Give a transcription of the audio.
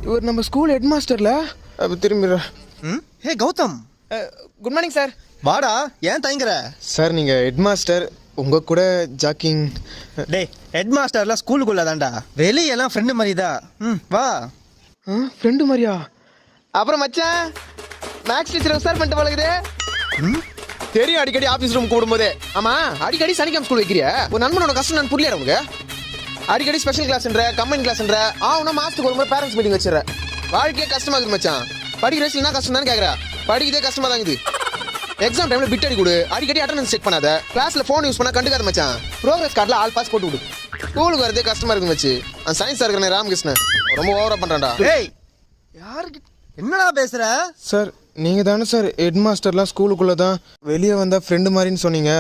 இவர் நம்ம school head மாஸ்டர்ல திரும்பி. ஹே கௌதம், குட் மார்னிங் சார். வாடா, ஏன் தயங்குற? சார் நீங்கள் ஹெட் மாஸ்டர், உங்கள் கூட ஜாக்கிங். டே, ஹெட் மாஸ்டர்லாம் ஸ்கூலுக்குள்ள தான்டா, வெளியெல்லாம் ஃப்ரெண்டு மாதிரி தான். வா. ஃப்ரெண்டு மாதிரியா? அப்புறம் மச்சான் மேக்ஸ் டீச்சர் உசார் பண்ணிட்டு பழகுது. தெரியும், அடிக்கடி ஆஃபீஸ் ரூம் கூடும்போது. ஆமாம், அடிக்கடி சனிக்கிழமை ஸ்கூல் வைக்கிறிய. ஒரு நண்பனோட கஷ்டம் நான் புரியல உனக்கு. அடிக்கடி ஸ்பெஷல் கிளாஸ்ன்ற கம்பைன் கிளாஸ்ன்ற ஆனா மாசத்துக்கு ஒரு முறை பேரண்ட்ஸ் மீட்டிங் வச்சிடற. வாழ்க்கையே கஷ்டமா இருக்குது மச்சான். படிக்கிற வயசுல என்ன கஷ்டம் தான் கேட்குறா? படிக்கிறதே கஷ்டமா தான் இருக்குது. எக்ஸாம் டைம்ல பிட் அடி கொடு, அடிக்கடி அட்டெண்டன்ஸ் செக் பண்ணாத, கிளாஸ்ல போன் யூஸ் பண்ணா கண்டுக்காத மச்சான். ப்ரோக்ரஸ் கார்டில் ஆல் பாஸ் போட்டு விடு. ஸ்கூலுக்கு வரதே கஷ்டமா இருக்கு மச்சி. அந்த சயின்ஸ் சார் இருக்கிற ராமகிருஷ்ணன் ரொம்ப ஓவரா பண்றான்டா. ஏய், யாருக்கு என்னடா பேசுற? சார் நீங்கள் தானே சார் ஹெட் மாஸ்டர்லாம் ஸ்கூலுக்குள்ளே தான், வெளியே வந்தால் ஃப்ரெண்டு மாதிரின்னு சொன்னீங்க.